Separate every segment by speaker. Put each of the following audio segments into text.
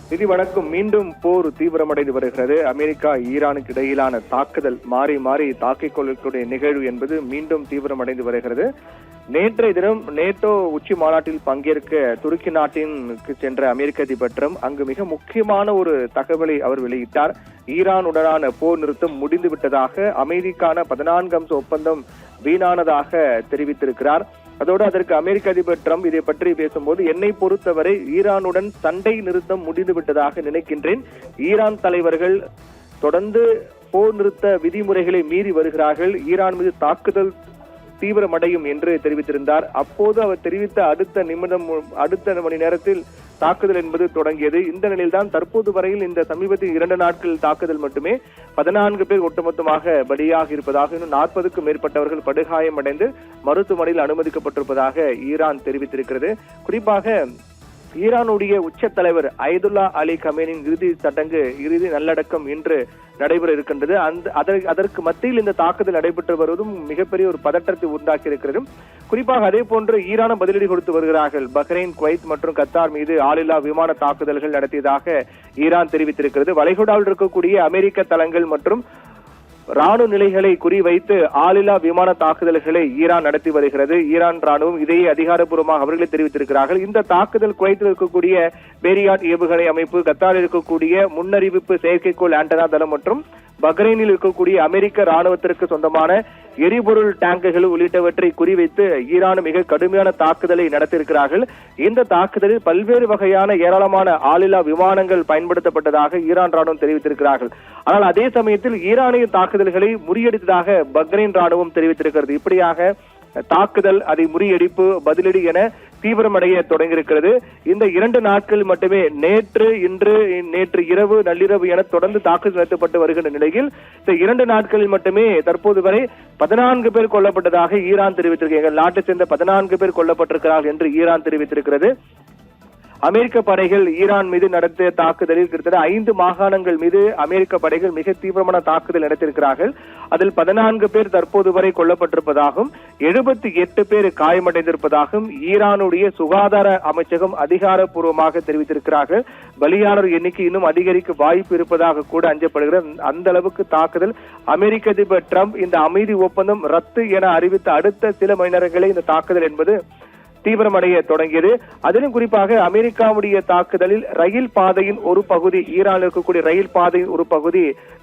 Speaker 1: நிதி வணக்கம். மீண்டும் போர் தீவிரமடைந்து வருகிறது. அமெரிக்கா ஈரானுக்கு இடையிலான தாக்குதல் மாறி மாறி தாக்கிக் கொள்ளக்கூடிய நிகழ்வு என்பது மீண்டும் தீவிரமடைந்து வருகிறது. நேற்றைய தினம் நேட்டோ உச்சி மாநாட்டில் பங்கேற்க துருக்கி நாட்டிற்கு சென்ற அமெரிக்க அதிபர் ட்ரம்ப் அங்கு மிக முக்கியமான ஒரு தகவலை அவர் வெளியிட்டார். ஈரானுடனான போர் நிறுத்தம் முடிந்து விட்டதாக, அமைதிக்கான 14 அம்ச ஒப்பந்தம் வீணானதாக தெரிவித்திருக்கிறார். அதோடு அதற்கு அமெரிக்க அதிபர் ட்ரம்ப் இதை பற்றி பேசும்போது, என்னை பொறுத்தவரை ஈரானுடன் சண்டை நிறுத்தம் முடிந்து விட்டதாக நினைக்கின்றேன். ஈரான் தலைவர்கள் தொடர்ந்து போர் நிறுத்த விதிமுறைகளை மீறி வருகிறார்கள். ஈரான் மீது தாக்குதல் தீவிரமடையும் என்று தெரிவித்திருந்தார். அப்போது அவர் தெரிவித்த அடுத்த மணி நேரத்தில் தாக்குதல் என்பது தொடங்கியது. இந்த நிலையில்தான் தற்போது வரையில் இந்த சமீபத்தில் 2 நாட்கள் தாக்குதல் மட்டுமே 14 பேர் ஒட்டுமொத்தமாக பலியாக இருப்பதாக, இன்னும் 40க்கும் மேற்பட்டவர்கள் படுகாயமடைந்து மருத்துவமனையில் அனுமதிக்கப்பட்டிருப்பதாக ஈரான் தெரிவித்திருக்கிறது. குறிப்பாக ஈரானுடைய உச்ச தலைவர் அயதுல்லா அலி கமேனியின் இறுதி நல்லடக்கம் இன்று நடைபெற இருக்கின்றது. அதற்கு மத்தியில் இந்த தாக்குதல் நடைபெற்று வருவதும் மிகப்பெரிய ஒரு பதற்றத்தை உண்டாக்கி இருக்கிறது. குறிப்பாக அதே போன்று ஈரானும் பதிலடி கொடுத்து வருகிறார்கள். பஹ்ரைன், குவைத் மற்றும் கத்தார் மீது ஆளில்லா விமான தாக்குதல்கள் நடத்தியதாக ஈரான் தெரிவித்திருக்கிறது. வளைகுடாவில் இருக்கக்கூடிய அமெரிக்க தளங்கள் மற்றும் ராணுவ நிலைகளை குறிவைத்து ஆளில்லா விமான தாக்குதல்களை ஈரான் நடத்தி வருகிறது. ஈரான் ராணுவம் இதையே அதிகாரப்பூர்வமாக அவர்களே தெரிவித்திருக்கிறார்கள். இந்த தாக்குதல் குவைத்தில் இருக்கக்கூடிய பேரியாட் ஏவுகணை அமைப்பு, கத்தாரில் இருக்கக்கூடிய முன்னறிவிப்பு செயற்கைக்கோள் ஆண்டனா தளம் மற்றும் பஹ்ரைனில் இருக்கக்கூடிய அமெரிக்க ராணுவத்திற்கு சொந்தமான எரிபொருள் டேங்குகள் உள்ளிட்டவற்றை குறிவைத்து ஈரான் மிக கடுமையான தாக்குதலை நடத்தியிருக்கிறார்கள். இந்த தாக்குதலில் பல்வேறு வகையான ஏராளமான ஆளில்லா விமானங்கள் பயன்படுத்தப்பட்டதாக ஈரான் ராணுவம் தெரிவித்திருக்கிறார்கள். ஆனால் அதே சமயத்தில் ஈரானிய தாக்குதல்களை முறியடித்ததாக பஹ்ரைன் ராணுவம் தெரிவித்திருக்கிறது. இப்படியாக தாக்குதல், அதை முறியடிப்பு, பதிலடி என தீவிரமடைய தொடங்கியிருக்கிறது. இந்த 2 நாட்கள் மட்டுமே நேற்று இரவு நள்ளிரவு என தொடர்ந்து தாக்குதல் நடத்தப்பட்டு வருகின்ற நிலையில் இந்த 2 நாட்களில் மட்டுமே தற்போது வரை 14 பேர் கொல்லப்பட்டதாக ஈரான் தெரிவித்திருக்கிறார்கள். நாட்டை சேர்ந்த 14 பேர் கொல்லப்பட்டிருக்கிறார்கள் என்று ஈரான் தெரிவித்திருக்கிறது. அமெரிக்க படைகள் ஈரான் மீது நடத்திய தாக்குதலில் கிட்டத்தட்ட 5 மாகாணங்கள் மீது அமெரிக்க படைகள் மிக தீவிரமான தாக்குதல் நடத்தியிருக்கிறார்கள். அதில் 14 பேர் தற்போது வரை கொல்லப்பட்டிருப்பதாகவும் 78 பேர் காயமடைந்திருப்பதாகவும் ஈரானுடைய சுகாதார அமைச்சகம் அதிகாரப்பூர்வமாக தெரிவித்திருக்கிறார்கள். பலியானோர் எண்ணிக்கை இன்னும் அதிகரிக்க வாய்ப்பு இருப்பதாக கூட அஞ்சப்படுகிறது. அந்த அளவுக்கு தாக்குதல். அமெரிக்க அதிபர் ட்ரம்ப் இந்த அமைதி ஒப்பந்தம் ரத்து என அறிவித்த அடுத்த சில மணி நேரங்களே இந்த தாக்குதல் என்பது தீவிரமடைய தொடங்கியது. அதிலும் குறிப்பாக அமெரிக்காவுடைய தாக்குதலில் ரயில் பாதையின் ஒரு பகுதி, ஈரானில் இருக்கக்கூடிய ரயில் பாதையின் ஒரு பகுதி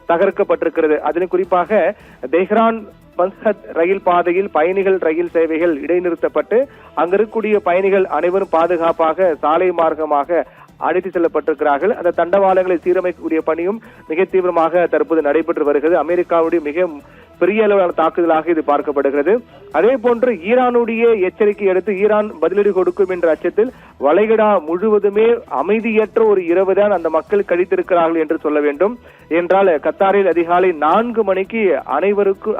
Speaker 1: தகர்க்கப்பட்டிருக்கிறது. அதிலும் குறிப்பாக தெஹ்ரான் மஸ்கத் ரயில் பாதையில் பயணிகள் ரயில் சேவைகள் இடைநிறுத்தப்பட்டு அங்கிருக்கக்கூடிய பயணிகள் அனைவரும் பாதுகாப்பாக சாலை மார்க்கமாக அழைத்து செல்லப்பட்டிருக்கிறார்கள். அந்த தண்டவாளங்களை சீரமைக்கக்கூடிய பணியும் மிக தீவிரமாக தற்போது நடைபெற்று வருகிறது. அமெரிக்காவுடைய மிக பெரிய அளவிலான தாக்குதலாக இது பார்க்கப்படுகிறது. அதே போன்று ஈரானுடைய எச்சரிக்கை அடுத்து ஈரான் பதிலடி கொடுக்கும் என்ற அச்சத்தில் வளைகுடா முழுவதுமே அமைதியற்ற ஒரு இரவுதான் அந்த மக்கள் கழித்திருக்கிறார்கள் என்று சொல்ல வேண்டும். என்றால் கத்தாரில் அதிகாலை 4 மணிக்கு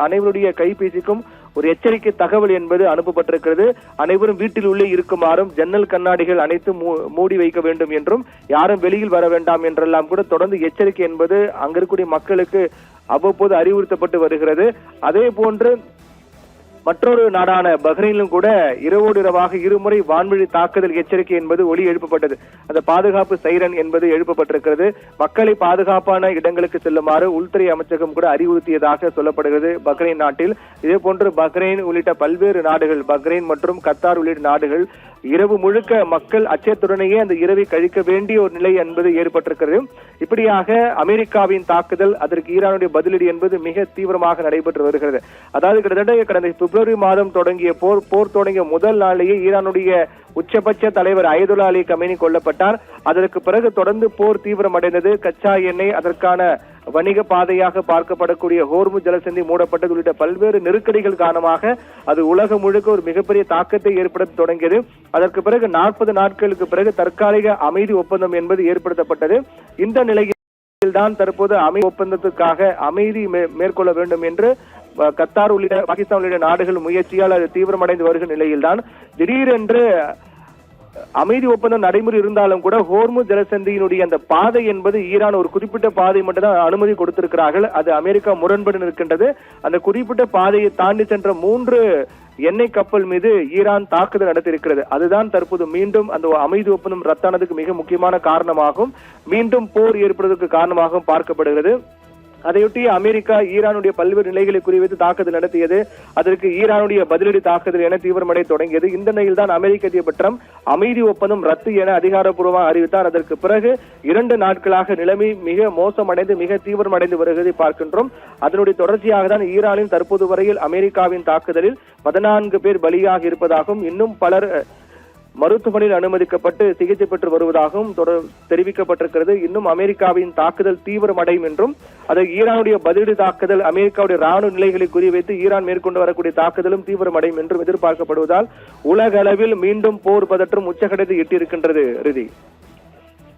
Speaker 1: அனைவருடைய கைபேசிக்கும் ஒரு எச்சரிக்கை தகவல் என்பது அனுப்பப்பட்டிருக்கிறது. அனைவரும் வீட்டில் உள்ளே இருக்குமாறும், ஜன்னல் கண்ணாடிகள் அனைத்தும் மூடி வைக்க வேண்டும் என்றும், யாரும் வெளியில் வர வேண்டாம் என்றெல்லாம் கூட தொடர்ந்து எச்சரிக்கை என்பது அங்கிருக்கக்கூடிய மக்களுக்கு அவ்வப்போது அறிவுறுத்தப்பட்டு வருகிறது. அதே போன்று மற்றொரு நாடான பஹ்ரைனிலும் கூட இரவோடு இரவாக 2 முறை வான்வழி தாக்குதல் எச்சரிக்கை என்பது ஒலி எழுப்பப்பட்டது. அந்த பாதுகாப்பு சைரன் என்பது எழுப்பப்பட்டிருக்கிறது. மக்களை பாதுகாப்பான இடங்களுக்கு செல்லுமாறு உள்துறை அமைச்சகம் கூட அறிவுறுத்தியதாக சொல்லப்படுகிறது பஹ்ரைன் நாட்டில். இதே போன்று பஹ்ரைன் உள்ளிட்ட பல்வேறு நாடுகள், பஹ்ரைன் மற்றும் கத்தார் உள்ளிட்ட நாடுகள் இரவு முழுக்க மக்கள் அச்சத்துடனேயே அந்த இரவை கழிக்க வேண்டிய ஒரு நிலை என்பது ஏற்பட்டிருக்கிறது. இப்படியாக அமெரிக்காவின் தாக்குதல், அதற்கு ஈரானுடைய பதிலடி என்பது மிக தீவிரமாக நடைபெற்று வருகிறது. அதாவது கிட்டத்தட்ட கடந்த பிப்ரவரி மாதம் தொடங்கிய போர் தொடங்கிய முதல் நாளிலேயே ஈரானுடைய உச்சபட்ச தலைவர் அயதுல்லா அலி கமேனி கொல்லப்பட்டார். அதற்கு பிறகு தொடர்ந்து போர் தீவிரமடைந்தது. கச்சா எண்ணெய், அதற்கான வணிக பாதையாக பார்க்கப்படக்கூடிய ஹோர்முஸ் ஜலசந்தி மூடப்பட்டது உள்ளிட்ட பல்வேறு நெருக்கடிகள் காரணமாக அது உலகம் முழுக்க ஒரு மிகப்பெரிய தாக்கத்தை ஏற்படுத்த தொடங்கியது. அதற்கு பிறகு 40 நாட்களுக்கு பிறகு தற்காலிக அமைதி ஒப்பந்தம் என்பது ஏற்படுத்தப்பட்டது. இந்த நிலையில் தான் தற்போது அமைதி ஒப்பந்தத்துக்காக அமைதி மேற்கொள்ள வேண்டும் என்று கத்தார் உள்ளிட்ட பாகிஸ்தான் உள்ளிட்ட நாடுகள் முயற்சியால் அது தீவிரமடைந்து வருகிற நிலையில்தான் திடீரென்று அமைதி ஒப்பந்தம் நடைமுறை இருந்தாலும் கூட ஹோர்முஸ் ஜலசந்தியினுடைய அந்த பாதை என்பது ஈரான் ஒரு குறிப்பிட்ட பாதை மட்டும்தான் அனுமதி கொடுத்திருக்கிறார்கள். அது அமெரிக்கா முரண்பட்டு இருக்கின்றது. அந்த குறிப்பிட்ட பாதையை தாண்டி சென்ற 3 எண்ணெய் கப்பல் மீது ஈரான் தாக்குதல் நடத்தியிருக்கிறது. அதுதான் தற்போது மீண்டும் அந்த அமைதி ஒப்பந்தம் ரத்தானதுக்கு மிக முக்கியமான காரணமாகும், மீண்டும் போர் ஏற்படுவதற்கு காரணமாகவும் பார்க்கப்படுகிறது. அதையொட்டி அமெரிக்கா ஈரானுடைய பல்வேறு நிலைகளை குறிவைத்து தாக்குதல் நடத்தியது. அதற்கு ஈரானுடைய பதிலடி தாக்குதல் என தீவிரமடைய தொடங்கியது. இந்த நிலையில் தான் அமெரிக்க அதிபர் அமைதி ஒப்பந்தம் ரத்து என அதிகாரப்பூர்வமாக அறிவித்தார். அதற்கு பிறகு 2 நாட்களாக நிலைமை மிக மோசமடைந்து மிக தீவிரமடைந்து வருவதை பார்க்கின்றோம். அதனுடைய தொடர்ச்சியாக தான் ஈரானின் தற்போது வரையில் அமெரிக்காவின் தாக்குதலில் 14 பேர் பலியாக இருப்பதாகவும் இன்னும் பலர் மருத்துவமனையில் அனுமதிக்கப்பட்டு சிகிச்சை பெற்று வருவதாகவும் தெரிவிக்கப்பட்டிருக்கிறது. இன்னும் அமெரிக்காவின் தாக்குதல் தீவிரமடையும் என்றும் அதை ஈரானுடைய பதிலடி தாக்குதல் அமெரிக்காவுடைய ராணுவ நிலைகளை குறிவைத்து ஈரான் மேற்கொண்டு வரக்கூடிய தாக்குதலும் தீவிரமடையும் என்றும் எதிர்பார்க்கப்படுவதால் உலக அளவில் மீண்டும் போர் பதற்றம் உச்சகட்டத்தை எட்டியிருக்கின்றது. ரிதி.